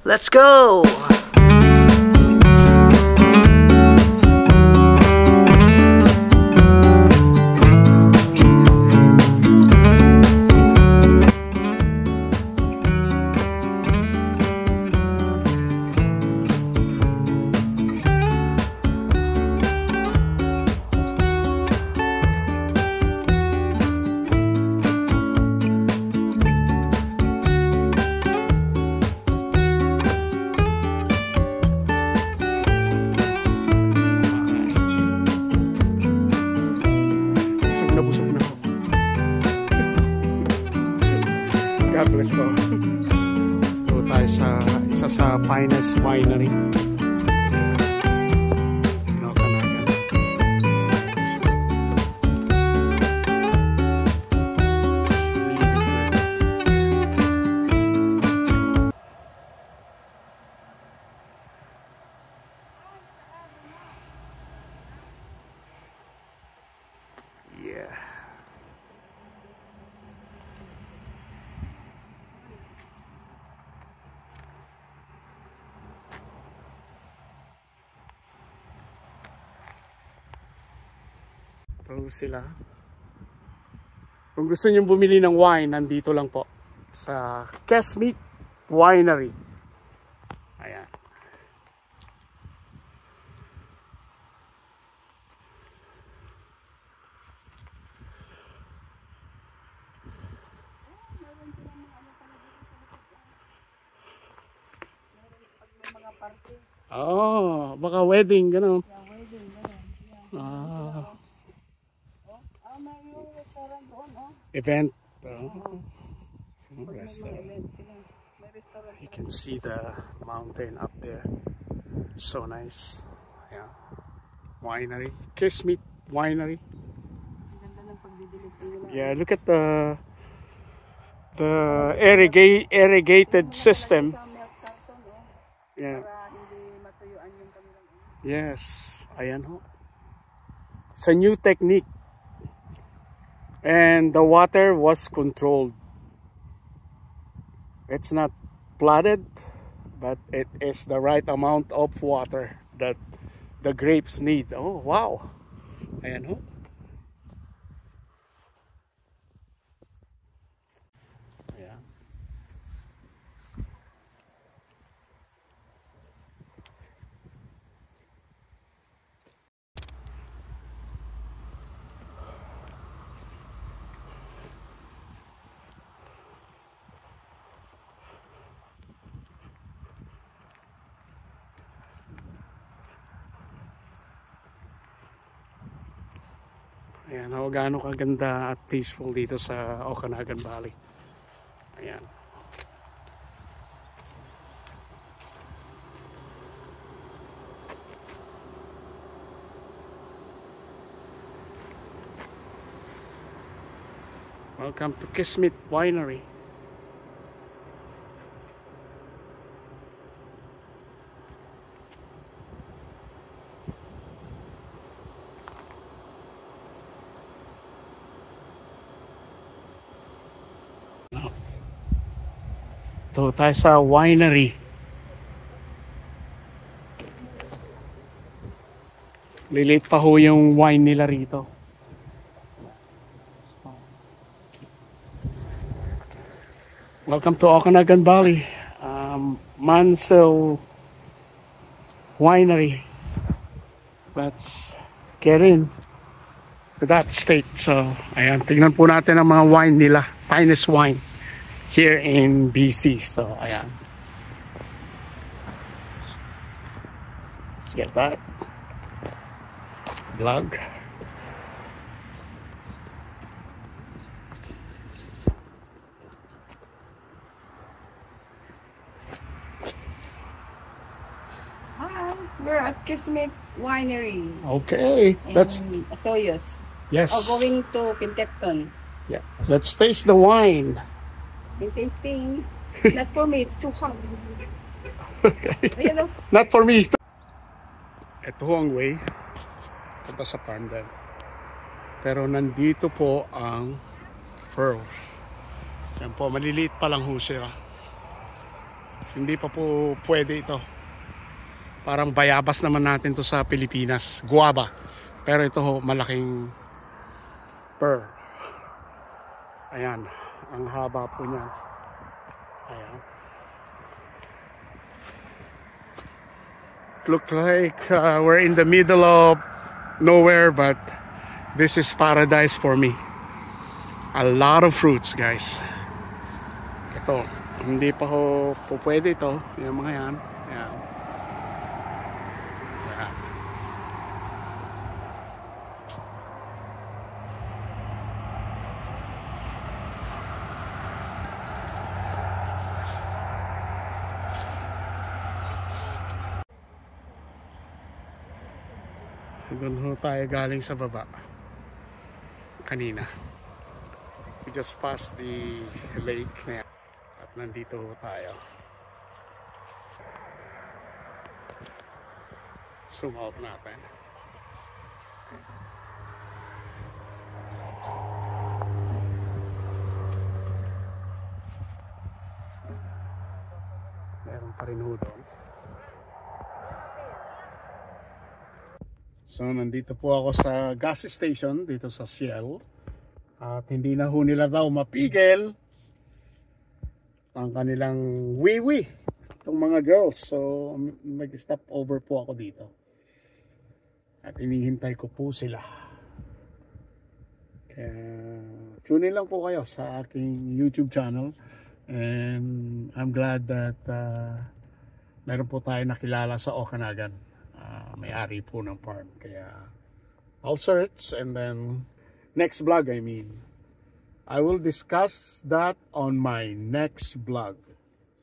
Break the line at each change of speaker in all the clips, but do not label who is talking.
Let's go!
Busog na ako. God bless po. Ito tayo sa isa sa finest winery. Yeah. Ito sila. Kung gusto niyo bumili ng wine, nandito lang po sa Kesmet Winery. Ayan. Oh, baka wedding, gano'n.
Yeah, wedding, gano'n. Yeah.
Ah.
May yung restaurant doon,
Event.
May restaurant.
You can see the mountain up there. So nice. Yeah. Winery. Kesmet Winery.
Ganda ng pagdidilig nila.
Yeah, look at the irrigated system. Yeah.
Para hindi matuyuan yung kanilang.
Yes. Ayan ho. It's a new technique. And the water was controlled. It's not flooded, but it is the right amount of water that the grapes need. Oh, wow. Ayan ho. Ayan. Ayan, gaano kaganda at peaceful dito sa Okanagan Valley. Ayan. Welcome to Kesmet Winery. Ito tayo sa winery. Lilit pa ho yung wine nila rito. Welcome to Okanagan Valley. Mansell Winery. Let's get in to that state. So, ayan, tingnan po natin ang mga wine nila. Finest wine here in BC. So, ayan. Let's get that. Vlog.
Hi, we're at Kesmet Winery.
Okay. Let's
Soyuz.
yes.
Going to Penticton.
Yeah. Let's taste the wine.
In tasting. Not for me, it's too hot.
Okay.
Ayan o.
Not for me. Ito ang way punta sa Farmdale. Pero nandito po ang pearl. Yan po, maliliit pa lang ho sila. Hindi pa po pwede ito. Parang bayabas naman natin to sa Pilipinas. Guava. Pero ito ho, malaking pear. Ayan. Ang haba po niyan. Ayan. Look like we're in the middle of nowhere, but this is paradise for me. A lot of fruits, guys. Ito, hindi pa ho pwede ito. Yung mga yan. Ayan. Ayan. Doon ho tayo galing sa baba kanina. We just passed the lake na yan. At nandito ho tayo. Zoom out natin. Meron pa rin ho doon. So nandito po ako sa gas station dito sa Shell. At hindi na ho nila daw mapigil ang kanilang wiwi itong mga girls. So mag-stop over po ako dito. At hinihintay ko po sila. Kaya tune in lang po kayo sa aking YouTube channel. And I'm glad that meron po tayo nakilala sa Okanagan. May-ari po ng farm. Kaya I'll search and then next vlog, I mean, I will discuss that on my next vlog.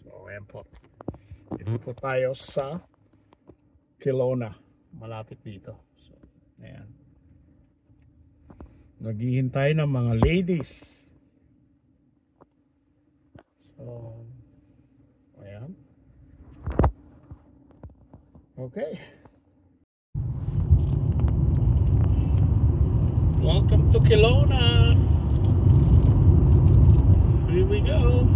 So ayan po. Ito po tayo sa Kelowna. Malapit dito. So ayan. Naghihintay ng mga ladies. So ayan. Okay. Welcome to Kelowna. Here we go.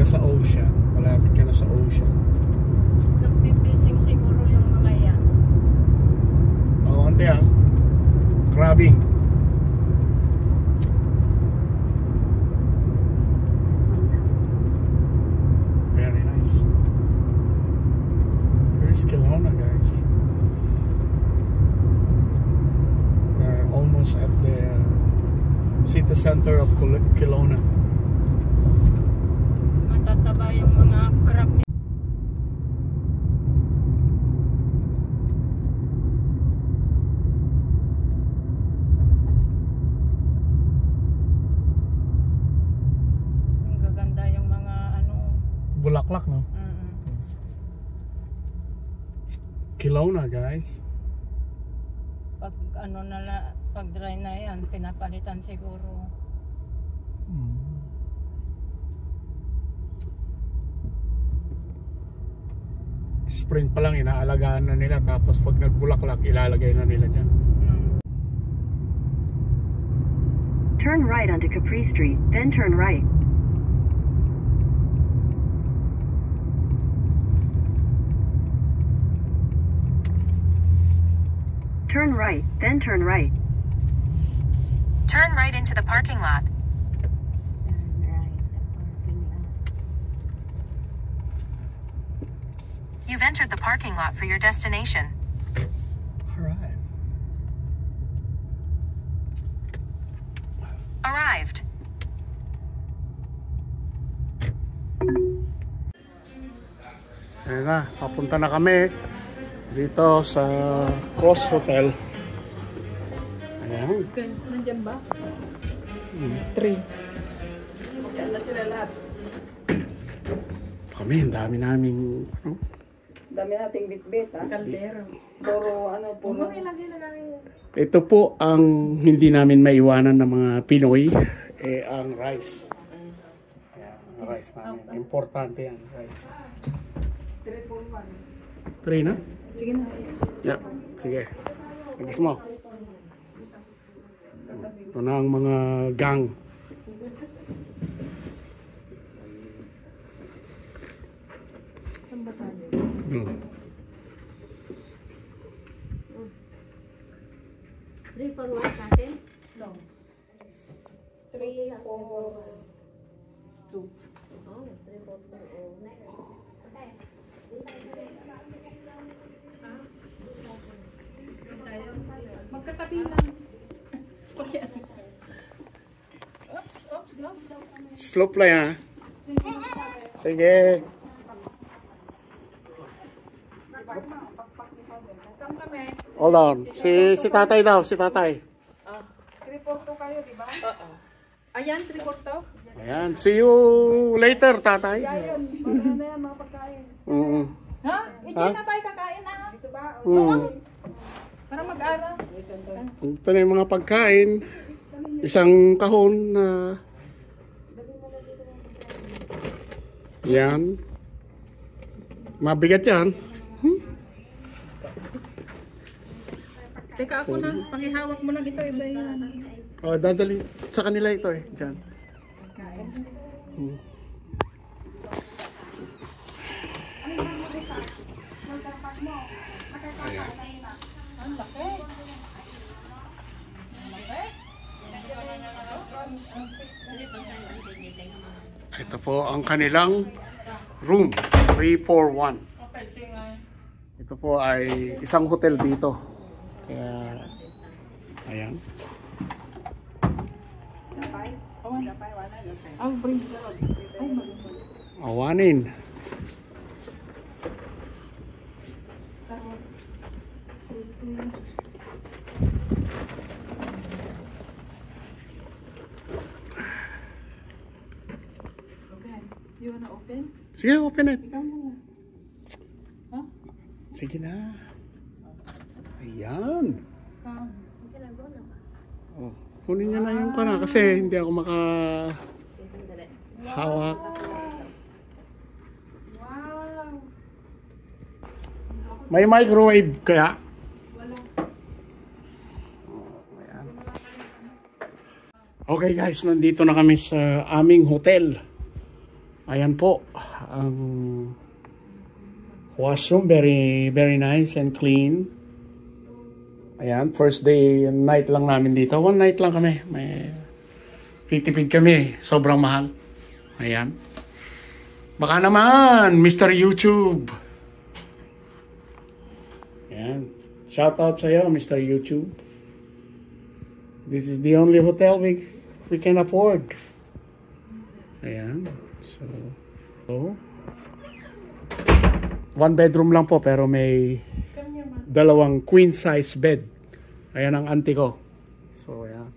Sa ocean, malapit ka na sa ocean.
Nagpipising siguro yung mga yan.
Oo, ante ah. Crabbing. Very nice. Here's Kelowna, guys. We're almost at the city center of Kelowna.
Matataba yung mga crab. Ang gaganda yung mga ano.
Bulaklak, no? Kelowna, guys.
Pag ano nala, pag dry na yan, pinapalitan siguro.
Spring pa lang inaalagaan na nila, tapos pag nagbulaklak ilalagay na nila dyan.
Turn right onto Capri Street, then turn right. Turn right, then turn right.
Turn right into the parking lot. You've entered the parking lot for your destination.
Alright.
Arrived.
Ayan na, papunta na kami dito sa Cross Hotel. Ayan.
Nandiyan ba? 3. Yan na sila lahat.
Kami, ang dami naming, ano?
Dami nating bitbit, ha? Kaldero. Puro.
Ito po ang hindi namin maiwanan ng mga Pinoy, ang rice. Ayan, ang rice namin. Importante yan, rice. 3 na?
Sige na.
Yeah, sige. Agis mo. Ito na ang mga gang. Hmm.
3 for 1 natin? No.
3, 4, 2.
Oh, 3 for 2. Oh, next. Okay.
Magkatabi lang. Oops.
Slope lang ha. Sige.
Saan kami?
Hold on. Si tatay daw, si tatay.
3-4-2 kayo, di ba? Oo. Ayan, 3-4-2?
Ayan. See you later, tatay.
Ayan, mga na yan, mga pagkain. Ha? Hindi
Ha?
na tayo kakain, ah. Dito ba? Para mag-aral.
Ito na yung mga pagkain. Isang kahon na yan. Mabigat yan.
Teka ako na, pakihawak mo na dito, iba yan.
Oh, dadali sa kanila ito eh. Diyan. Ayan.
Ang laki.
Ito po ang kanilang room. 341. Ito po ay isang hotel dito. Kaya, ayan.
Ang bring.
Awanin.
Okay. You wanna open?
Sige, open it.
Ikaw muna. Ha?
Sige na. Ayan. Oh, kunin niya na yung kana kasi hindi ako hawak.
Wow.
May microwave kaya? Ayan. Okay guys, nandito na kami sa aming hotel. Ayan po. Ang washroom, very nice and clean. Ayan, first day and night lang namin dito. One night lang kami. May titipid kami. Sobrang mahal. Ayan. Baka naman, Mr. YouTube. Ayan. Shout out sa iyo, Mr. YouTube. This is the only hotel we can afford. Ayan. So, one bedroom lang po pero may dalawang queen size bed. Ayan ang auntie ko. So, ayan.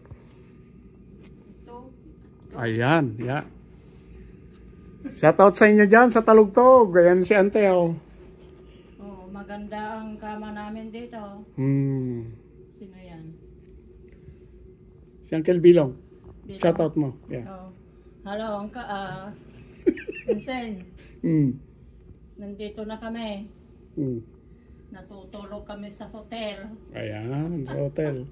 Ayan, yeah. Shout out sa inyo dyan sa Talugtog. Ayan si auntie, oh.
Oh, maganda ang kama namin dito. Sino yan?
Si Uncle Bilong.
Bilong.
Shout out mo. Yeah.
Oh. Hello, Vincent. Nandito na kami. Natutulog kami sa hotel.
Ayan, sa hotel.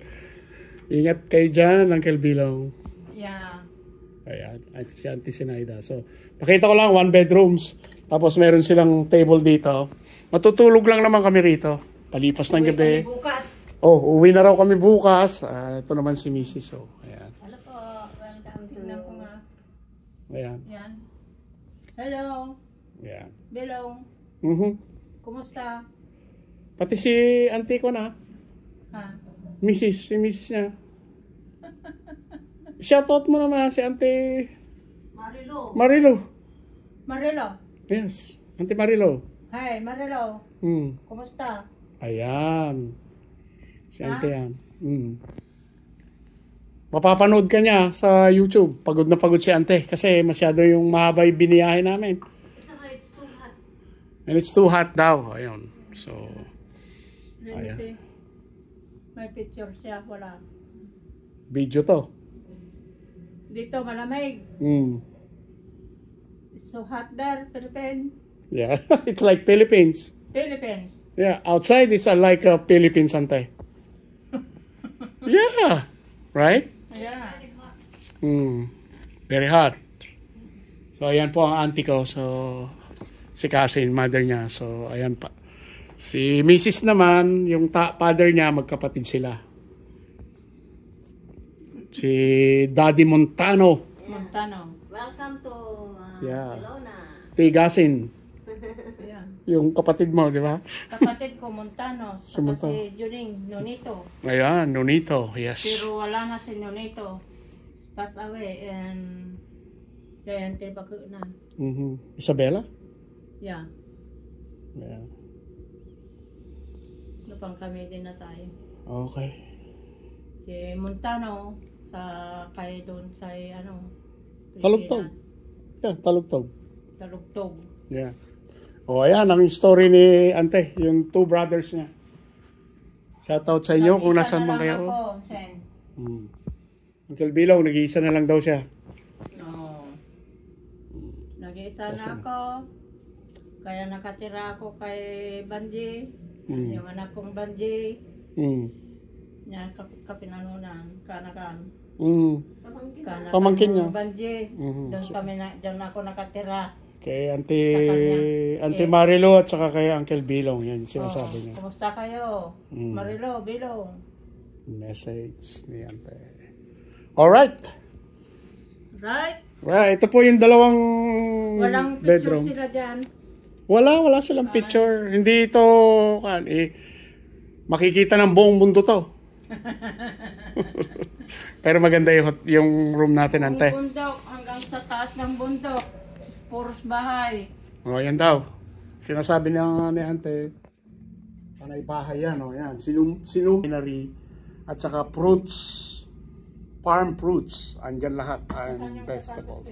Ingat kayo dyan, Uncle Bilong.
Yeah.
Ayan, at si Auntie Sinaida. So, pakita ko lang, 1 bedrooms. Tapos meron silang table dito. Matutulog lang naman kami rito. Palipas ng gabi.
Uwi kami bukas.
Oh, uwi na raw kami bukas. Ito naman si Mrs. So, ayan.
Hello po. Welcome. Tingnan ko nga.
Ayan.
Yan. Hello.
Ayan.
Bilong. Kumusta?
Pati si auntie ko na.
Ha?
Si Mrs. niya. Shoutout mo naman si Auntie Marilo.
Marilo.
Yes, Auntie Marilo.
Hi, Marilo. Kumusta?
Ayan. Si Auntie yan. Mapapanood ka niya sa YouTube. Pagod na pagod si ante kasi masyado yung mahaba yung biniyahe namin.
Saka it's too hot.
And it's too hot daw. Ayun. So,
Let me
ayan.
see. May picture siya, wala.
Video to.
Dito malamig. It's so hot there, Philippines.
Yeah. It's like Philippines.
Philippines.
Yeah. Outside it's like Philippines, ante. Yeah. Right?
Yeah.
Very hot. So, ayan po ang auntie ko. So, si cousin, mother niya. So, ayan pa. Si Mrs. naman, yung father niya, magkapatid sila. Si Daddy Montano.
Montano.
Welcome to
Yeah.
Kelowna.
Tigasin.
Yeah.
Yung kapatid mo, di ba?
Kapatid ko, Montano.
Si
Saka
Montano.
si Juning, Nonito.
Ayan, Nonito. Yes.
Pero wala na si Nonito. Passed away and Dayan Tilbako na.
Isabella?
Yeah.
Yeah.
Napang kami din na tayo.
Okay.
Si Montano sa kay doon sa ano.
Talugtog.
Pilipinas.
Yeah, talugtog.
Talugtog.
Yeah. O, ayan, ang story ni ante, yung two brothers niya. Shoutout sa inyo kung
Nag-isa
nasan
na
man
lang
kayo.
ako, Sen.
Uncle Bilaw, nag-iisa na lang daw siya.
Oo. Nag-iisa
Kasi-
na ako. Kaya nakatira ako kay Banji. Yung anak kong Banji. Niya kapinanunan. Kanakan.
Pamangkin niya.
Banji.
Mhm.
Doon ako nakatira.
Kay
Sa kanya.
Auntie Marilo at saka kay Uncle Bilong. Yan, sinasabi niya.
Kumusta kayo? Marilo, Bilong.
Message ni ante. Alright.
Right?
Right, ito po yung dalawang
Walang picture
bedroom.
sila dyan.
Wala silang picture. Hindi ito, makikita ng buong mundo to. Pero maganda yung room natin, ante.
Ang bundok hanggang sa taas ng bundok. Puros bahay.
O, yan daw. Sinasabi niya ni ante, panay bahay yan, o yan. Sinuminary at saka fruits, farm fruits, andyan lahat, and vegetables.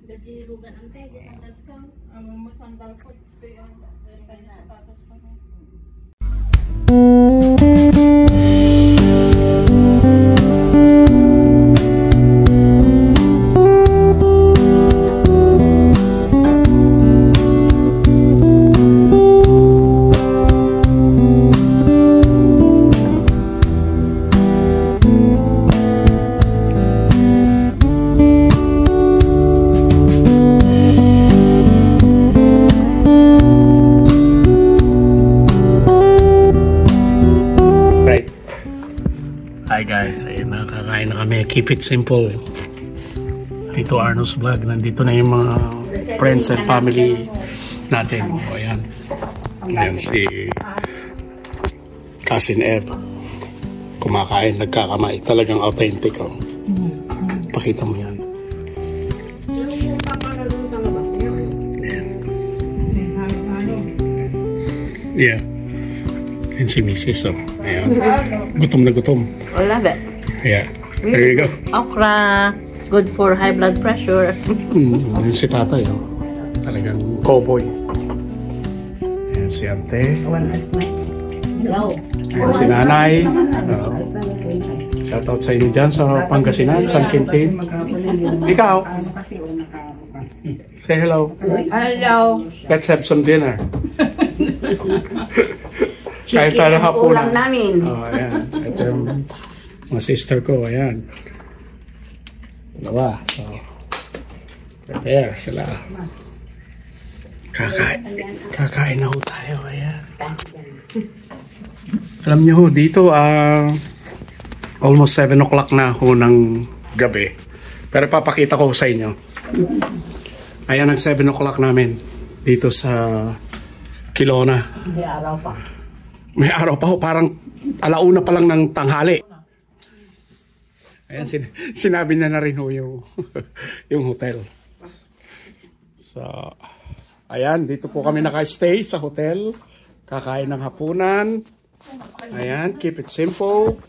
Nagdirugan ang tayo, sandals ka.
Ang masandal ko, ito yung sapatos ko.
Hi guys, ayun na, kakain na kami. Keep it simple. Tito Arno's vlog. Nandito na yung mga friends and family natin. O ayan. Ayan si Cousin Eb. Kumakain, nagkakamay. Talagang authentic. Oh. Pakita mo yan. Yeah. Yan si Mrs. Oh. Ayan. Gutom na gutom.
I love it.
Yeah. There you go.
Okra, good for high blood pressure.
Yun si tatay. Oh. Talagang cowboy. Ayan si ante.
Hello.
Ayan si nanay. Shoutout sa inyo dyan sa Pangasinan, San Quintin. Ikaw. Say hello.
Hello.
Let's have some dinner. Kahit tayo hapunan.
namin.
Oh, ayan. Ito yung mga sister ko. Ayan. Dalawa. So, prepare sila. Kakain na ho tayo. Ayan. Alam niyo ho, dito almost 7 o'clock na ho ng gabi. Pero papakita ko sa inyo. Ayan ang 7 o'clock namin dito sa Kelowna.
May araw pa.
May araw pa ho, parang alauna pa lang ng tanghali. Ayan, sinabi na rin ho yung, yung hotel. So, ayan, dito po kami naka-stay sa hotel. Kakain ng hapunan. Ayan, keep it simple.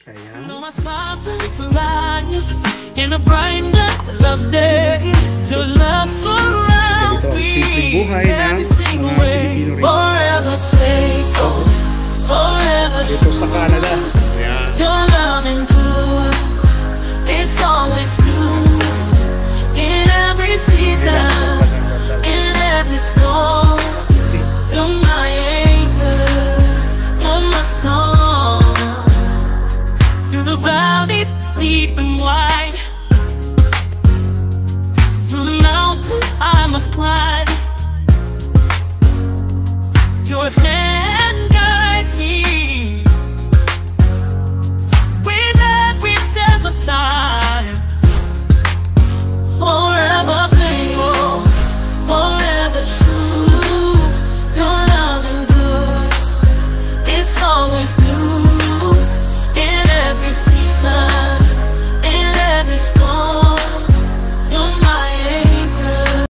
Ayan.
know my smile is alive in the brightness of day. Your love surrounds
Ganito ang simpleng
me
buhay ng
every single
mga
way.
Pilipino rin.
Forever faithful, forever
Dito sa Canada. Ayan.
your love and truth, it's always